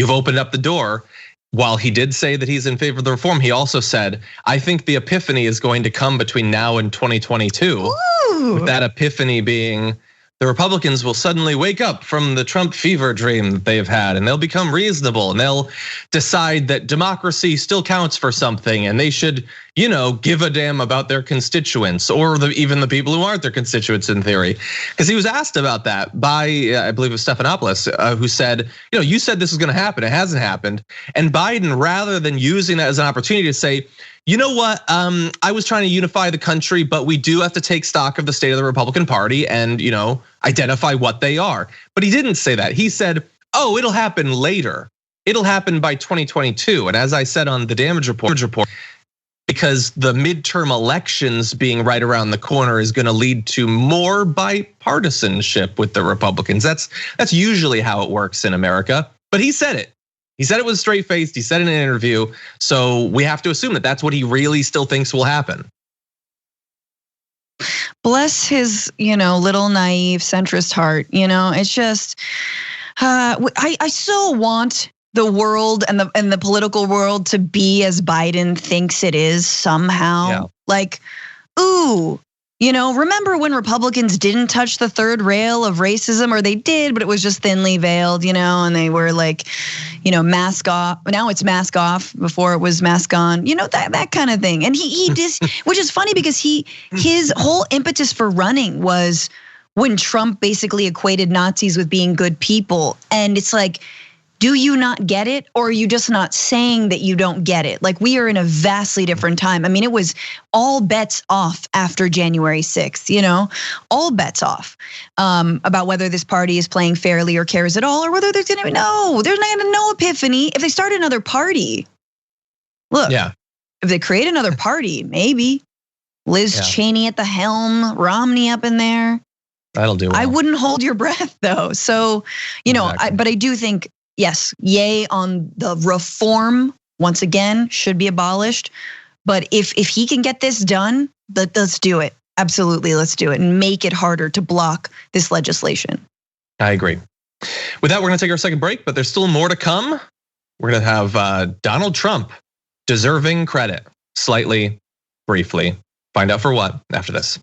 opened up the door. While he did say that he's in favor of the reform, he also said, I think the epiphany is going to come between now and 2022. Ooh. With that epiphany being, the Republicans will suddenly wake up from the Trump fever dream that they've had, and they'll become reasonable, and they'll decide that democracy still counts for something, and they should, give a damn about their constituents, or even the people who aren't their constituents in theory. Because he was asked about that by, I believe it was Stephanopoulos, who said, you said this was gonna happen, it hasn't happened. And Biden, rather than using that as an opportunity to say, you know what, I was trying to unify the country, but we do have to take stock of the state of the Republican Party and identify what they are. But he didn't say that. He said, oh, it'll happen later. It'll happen by 2022. And as I said on the damage report, because the midterm elections being right around the corner is gonna lead to more bipartisanship with the Republicans. That's usually how it works in America. But he said it. He said it was straight-faced, he said it in an interview. So we have to assume that that's what he really still thinks will happen. Bless his, little naive centrist heart. It's just, I so want the world and the political world to be as Biden thinks it is somehow. Yeah. Like, ooh, remember when Republicans didn't touch the third rail of racism, or they did, but it was just thinly veiled, and they were like, mask off. Now it's mask off. Before it was mask on. That kind of thing. And he just, which is funny because his whole impetus for running was when Trump basically equated Nazis with being good people, and it's like, do you not get it, or are you just not saying that you don't get it? Like, we are in a vastly different time. I mean, it was all bets off after January 6th, all bets off about whether this party is playing fairly or cares at all, or whether there's there's not gonna no epiphany if they start another party. Look, if they create another party, maybe Liz Cheney at the helm, Romney up in there. That'll do well. I wouldn't hold your breath though. So, Exactly. but I do think, yes, yay on the reform, once again, should be abolished. But if he can get this done, let's do it. Absolutely, let's do it and make it harder to block this legislation. I agree. With that, we're gonna take our second break, but there's still more to come. We're gonna have Donald Trump deserving credit, slightly, briefly. Find out for what after this.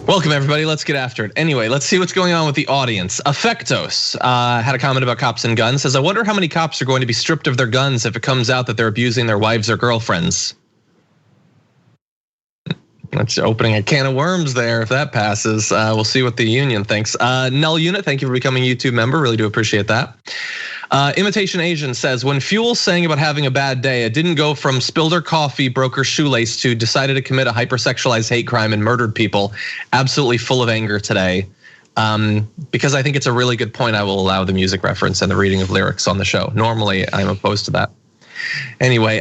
Welcome everybody, let's get after it. Anyway, let's see what's going on with the audience. Affectos had a comment about cops and guns, says, I wonder how many cops are going to be stripped of their guns if it comes out that they're abusing their wives or girlfriends. That's opening a can of worms there if that passes. We'll see what the union thinks. Null Unit, thank you for becoming a YouTube member, really do appreciate that. Imitation Asian says, when Fuel sang about having a bad day, it didn't go from spilled her coffee, broke her shoelace to decided to commit a hypersexualized hate crime and murdered people. Absolutely full of anger today. Because I think it's a really good point, I will allow the music reference and the reading of lyrics on the show. Normally, I'm opposed to that. Anyway,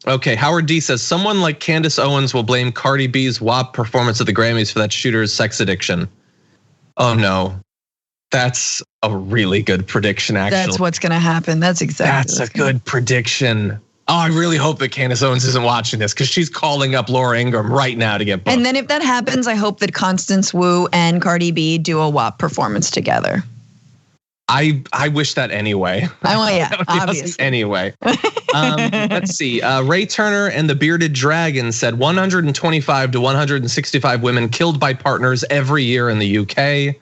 Okay, Howard D says someone like Candace Owens will blame Cardi B's WAP performance at the Grammys for that shooter's sex addiction. Oh no, that's a really good prediction. Actually, that's what's going to happen. That's exactly. That's a good prediction. Oh, I really hope that Candace Owens isn't watching this because she's calling up Laura Ingraham right now to get booked. And then if that happens, I hope that Constance Wu and Cardi B do a WAP performance together. I wish that anyway. Obviously. Anyway, let's see. Ray Turner and the Bearded Dragon said 125 to 165 women killed by partners every year in the UK.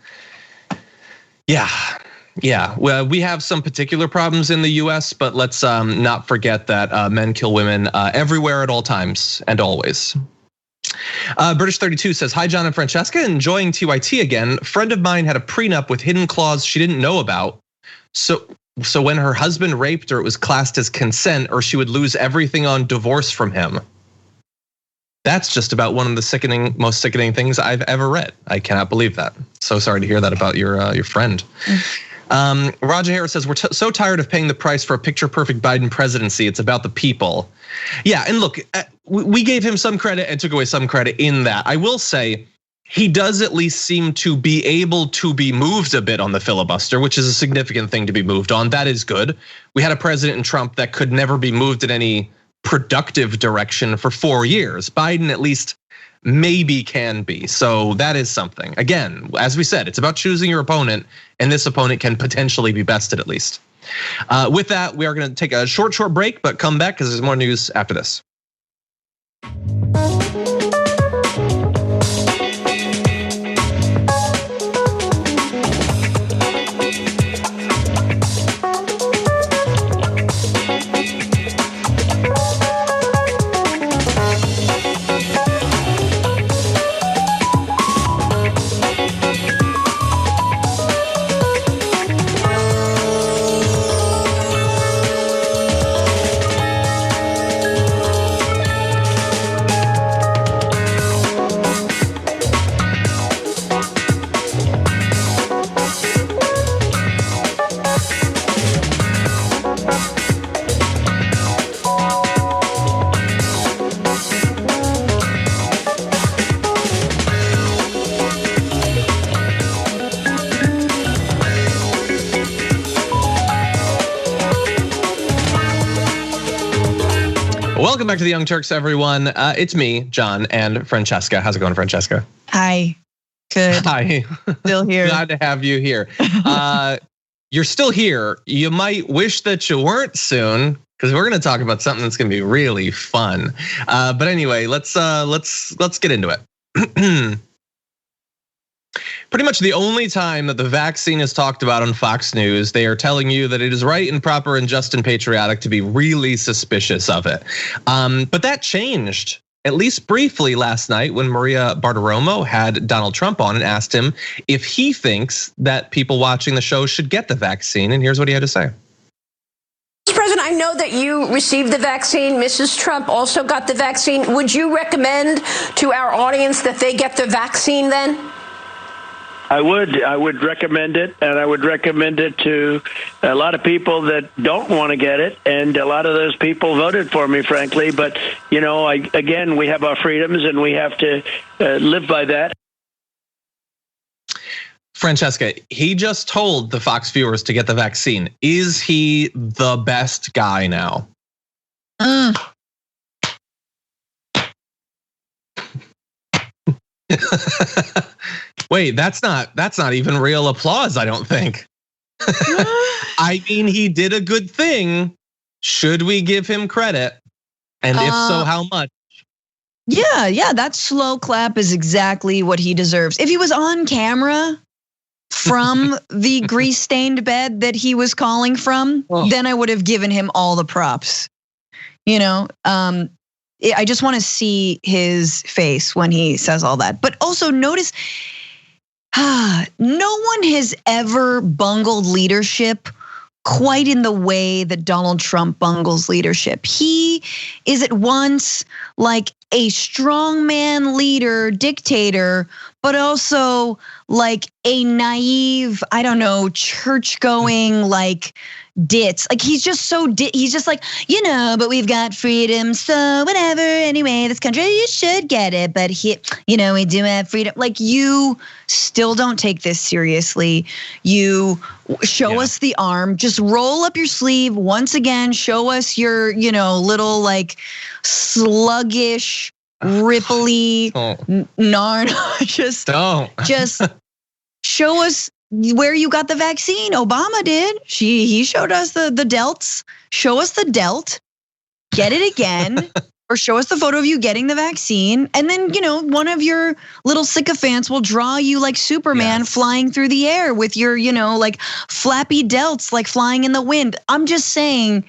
Yeah. Well, we have some particular problems in the US, but let's not forget that men kill women everywhere at all times and always. British 32 says, hi, John and Francesca, enjoying TYT again. Friend of mine had a prenup with hidden clause she didn't know about. So when her husband raped her, it was classed as consent or she would lose everything on divorce from him. That's just about one of the most sickening things I've ever read. I cannot believe that. So sorry to hear that about your friend. Roger Harris says, we're so tired of paying the price for a picture perfect Biden presidency. It's about the people. Yeah, and look, we gave him some credit and took away some credit in that. I will say he does at least seem to be able to be moved a bit on the filibuster, which is a significant thing to be moved on. That is good. We had a president in Trump that could never be moved in any productive direction for 4 years. Biden at least maybe can be. So that is something. Again, as we said, it's about choosing your opponent, and this opponent can potentially be bested at least. With that, we are going to take a short break, but come back because there's more news after this. Welcome back to the Young Turks, everyone. It's me, John, and Francesca. How's it going, Francesca? Hi. Good. Hi. Still here. Glad to have you here. You're still here. You might wish that you weren't soon, because we're going to talk about something that's going to be really fun. But anyway, let's get into it. Pretty much the only time that the vaccine is talked about on Fox News, they are telling you that it is right and proper and just and patriotic to be really suspicious of it. But that changed, at least briefly last night when Maria Bartiromo had Donald Trump on and asked him if he thinks that people watching the show should get the vaccine. And here's what he had to say. Mr. President, I know that you received the vaccine. Mrs. Trump also got the vaccine. Would you recommend to our audience that they get the vaccine then? I would recommend it, and I would recommend it to a lot of people that don't want to get it, and a lot of those people voted for me, frankly. But, you know, again, we have our freedoms, and we have to live by that. Francesca, he just told the Fox viewers to get the vaccine. Is he the best guy now? Wait, that's not even real applause, I don't think. I mean, he did a good thing. Should we give him credit? And if so, how much? Yeah, that slow clap is exactly what he deserves. If he was on camera from the grease-stained bed that he was calling from, then I would have given him all the props. You know, I just want to see his face when he says all that. But also notice, no one has ever bungled leadership quite in the way that Donald Trump bungles leadership. He is at once like a strongman leader, dictator, but also like a naive, I don't know, church going like ditz. Like he's just so he's just like, but we've got freedom, so whatever. Anyway, this country, you should get it, but we do have freedom. Like you still don't take this seriously. You show us the arm, just roll up your sleeve once again, show us your, little like sluggish, ripply, just show us where you got the vaccine. Obama did. He showed us the delts. Show us the delt. Get it again. Or show us the photo of you getting the vaccine. And then, one of your little sycophants will draw you like Superman flying through the air with your, like flappy delts, like flying in the wind. I'm just saying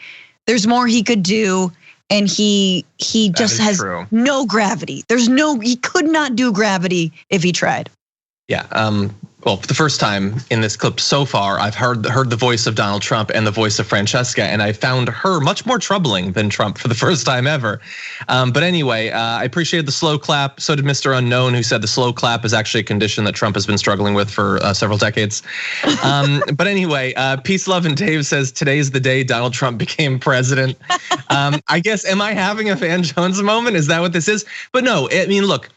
there's more he could do. And he just has no gravity. He could not do gravity if he tried. Yeah. Well, for the first time in this clip so far, I've heard the voice of Donald Trump and the voice of Francesca, and I found her much more troubling than Trump for the first time ever. But anyway, I appreciated the slow clap. So did Mr. Unknown, who said the slow clap is actually a condition that Trump has been struggling with for several decades. But anyway, Peace, Love, and Dave says today's the day Donald Trump became president. I guess, am I having a Van Jones moment? Is that what this is? But no, I mean, look.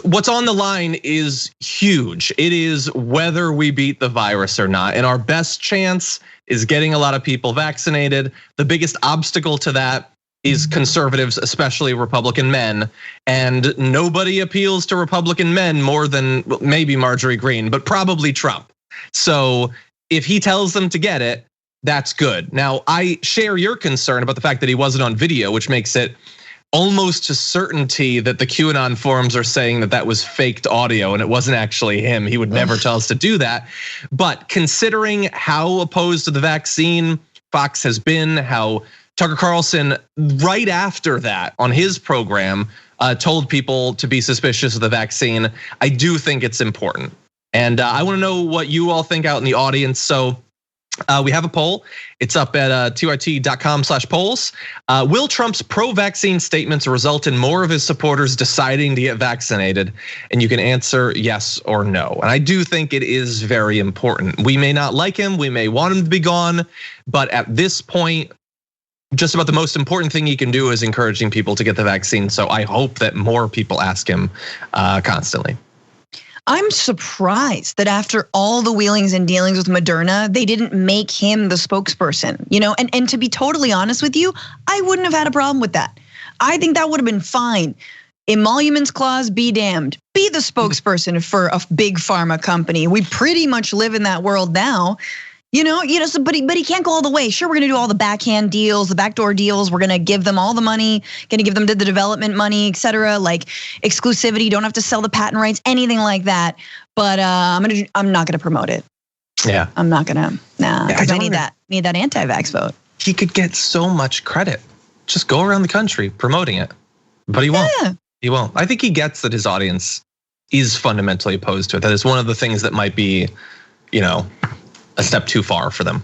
What's on the line is huge. It is whether we beat the virus or not. And our best chance is getting a lot of people vaccinated. The biggest obstacle to that is conservatives, especially Republican men. And nobody appeals to Republican men more than maybe Marjorie Greene, but probably Trump. So if he tells them to get it, that's good. Now, I share your concern about the fact that he wasn't on video, which makes it almost to certainty that the QAnon forums are saying that was faked audio and it wasn't actually him. He would never tell us to do that. But considering how opposed to the vaccine Fox has been, how Tucker Carlson right after that on his program told people to be suspicious of the vaccine, I do think it's important. And I want to know what you all think out in the audience. So we have a poll. It's up at tyt.com/polls. Will Trump's pro-vaccine statements result in more of his supporters deciding to get vaccinated? And you can answer yes or no. And I do think it is very important. We may not like him. We may want him to be gone. But at this point, just about the most important thing he can do is encouraging people to get the vaccine. So I hope that more people ask him constantly. I'm surprised that after all the wheelings and dealings with Moderna, they didn't make him the spokesperson, and to be totally honest with you, I wouldn't have had a problem with that. I think that would have been fine. Emoluments clause, be damned. Be the spokesperson for a big pharma company. We pretty much live in that world now. But he can't go all the way. Sure, we're gonna do all the backhand deals, the backdoor deals. We're gonna give them all the money, gonna give them the development money, et cetera, like exclusivity. Don't have to sell the patent rights, anything like that. But I'm not gonna promote it. Yeah, I'm not gonna. Because I need that anti-vax vote. He could get so much credit. Just go around the country promoting it, but he won't. Yeah. He won't. I think he gets that his audience is fundamentally opposed to it. That is one of the things that might be, a step too far for them.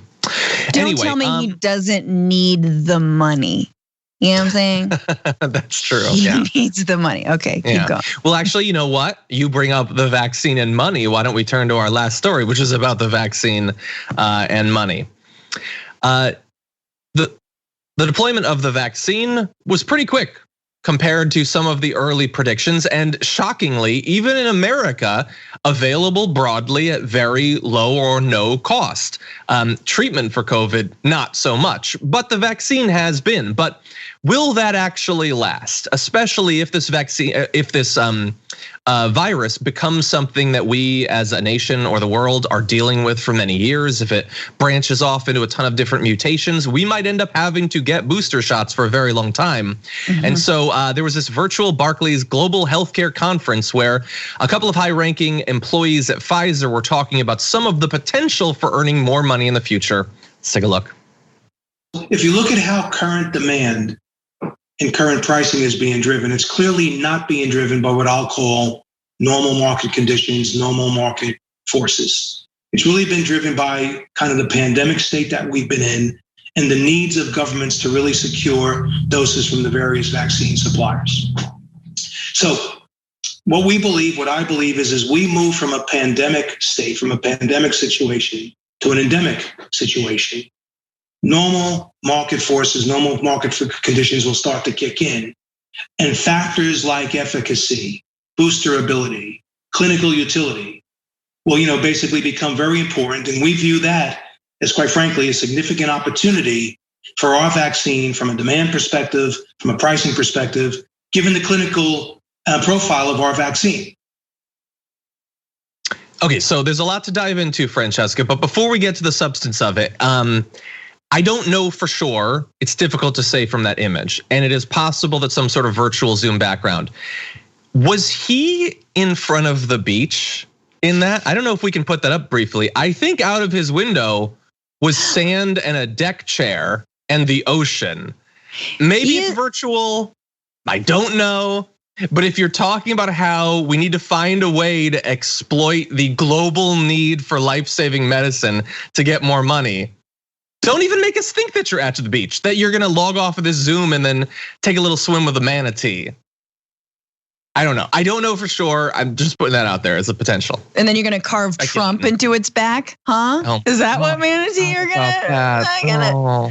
Don't tell me he doesn't need the money. You know what I'm saying? That's true. He needs the money. Okay, keep going. Well, actually, you know what? You bring up the vaccine and money. Why don't we turn to our last story, which is about the vaccine and money. The deployment of the vaccine was pretty quick compared to some of the early predictions, and shockingly, even in America, available broadly at very low or no cost. Treatment for COVID, not so much, but the vaccine has been. But will that actually last? Especially if this virus becomes something that we as a nation or the world are dealing with for many years. If it branches off into a ton of different mutations, we might end up having to get booster shots for a very long time. Mm-hmm. And so there was this virtual Barclays Global Healthcare Conference where a couple of high-ranking employees at Pfizer were talking about some of the potential for earning more money in the future. Let's take a look. If you look at how current demand and current pricing is being driven, it's clearly not being driven by what I'll call normal market conditions, normal market forces. It's really been driven by kind of the pandemic state that we've been in and the needs of governments to really secure doses from the various vaccine suppliers. So what I believe is we move from a pandemic state, from a pandemic situation to an endemic situation. Normal market forces, normal market conditions will start to kick in. And factors like efficacy, booster ability, clinical utility will, basically become very important. And we view that as, quite frankly, a significant opportunity for our vaccine from a demand perspective, from a pricing perspective, given the clinical profile of our vaccine. Okay, so there's a lot to dive into, Francesca, but before we get to the substance of it, I don't know for sure. It's difficult to say from that image, and it is possible that some sort of virtual Zoom background. Was he in front of the beach in that? I don't know if we can put that up briefly. I think out of his window was sand and a deck chair and the ocean. Maybe it's virtual, I don't know. But if you're talking about how we need to find a way to exploit the global need for life-saving medicine to get more money, don't even make us think that you're at the beach, that you're gonna log off of this Zoom and then take a little swim with a manatee. I don't know. I don't know for sure. I'm just putting that out there as a potential. And then you're gonna carve Trump into its back, huh? Oh, is that what manatee you're gonna?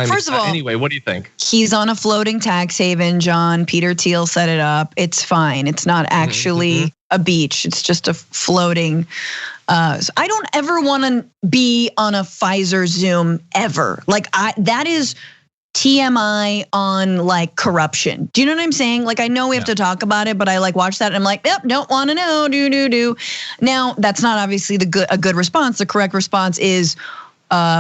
First of all, anyway, what do you think? He's on a floating tax haven, John. Peter Thiel set it up. It's fine. It's not actually a beach. It's just a floating. So I don't ever want to be on a Pfizer Zoom ever. Like that is TMI on like corruption. Do you know what I'm saying? Like I know we have to talk about it, but I like watch that and I'm like, yep, don't want to know. Do. Now that's not obviously a good response. The correct response is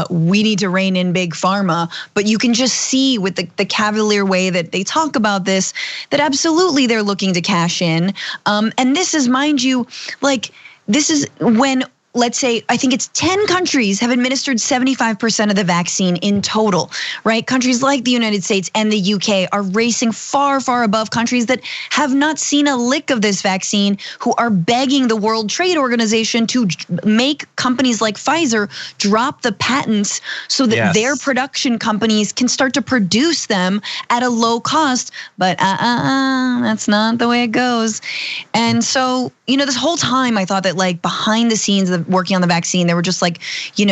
we need to rein in big pharma, but you can just see with the cavalier way that they talk about this, that absolutely they're looking to cash in. And this is, mind you, like this is when, let's say, I think it's 10 countries have administered 75% of the vaccine in total, right? Countries like the United States and the UK are racing far, far above countries that have not seen a lick of this vaccine, who are begging the World Trade Organization to make companies like Pfizer drop the patents so that their production companies can start to produce them at a low cost. But that's not the way it goes. And so, this whole time I thought that like behind the scenes of working on the vaccine, they were just like,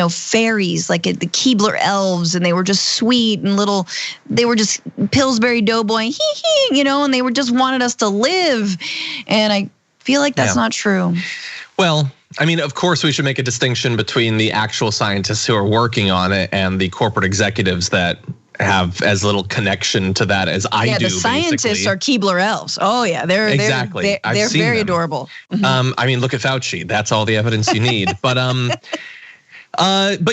fairies, like the Keebler elves, and they were just sweet and little, they were just Pillsbury Doughboy, and they were just wanted us to live. And I feel like that's not true. Well, I mean, of course we should make a distinction between the actual scientists who are working on it and the corporate executives that have as little connection to that as I do. Yeah, the scientists are Keebler elves. Oh yeah, they're very adorable. I mean, look at Fauci. That's all the evidence you need. But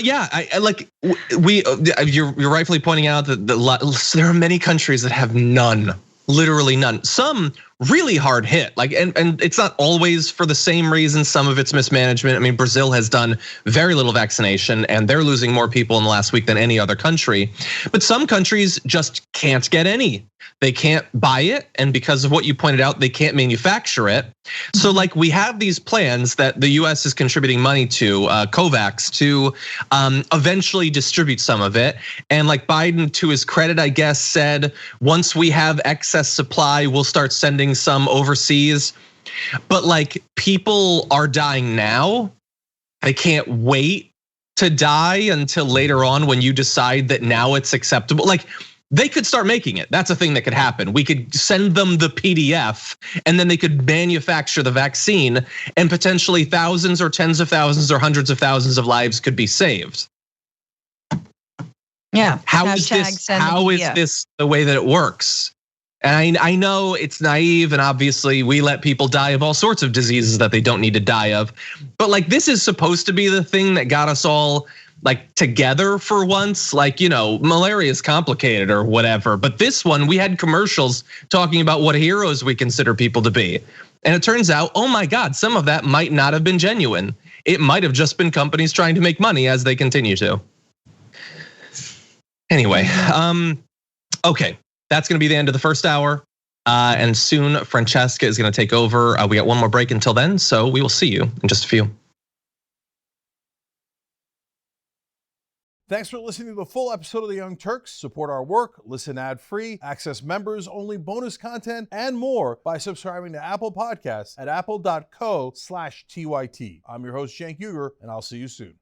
yeah, I like you're rightfully pointing out that there are many countries that have none, literally none. Some really hard hit, like, and it's not always for the same reason. Some of it's mismanagement. I mean, Brazil has done very little vaccination and they're losing more people in the last week than any other country. But some countries just can't get any. They can't buy it, and because of what you pointed out, they can't manufacture it. So like we have these plans that the US is contributing money to, COVAX, to eventually distribute some of it. And like Biden, to his credit, I guess, said, once we have excess supply, we'll start sending some overseas. But like people are dying now. They can't wait to die until later on when you decide that now it's acceptable. Like, they could start making it. That's a thing that could happen. We could send them the PDF and then they could manufacture the vaccine, and potentially thousands or tens of thousands or hundreds of thousands of lives could be saved. Yeah. How is this the way that it works? And I know it's naive, and obviously we let people die of all sorts of diseases that they don't need to die of. But like, this is supposed to be the thing that got us all like together for once. Like, malaria is complicated or whatever, but this one, we had commercials talking about what heroes we consider people to be. And it turns out, oh my God, some of that might not have been genuine. It might have just been companies trying to make money, as they continue to. Anyway, okay, that's gonna be the end of the first hour. And soon Francesca is gonna take over. We got one more break until then, so we will see you in just a few. Thanks for listening to the full episode of The Young Turks. Support our work, listen ad-free, access members-only bonus content, and more by subscribing to Apple Podcasts at apple.co/TYT. I'm your host, Cenk Uygur, and I'll see you soon.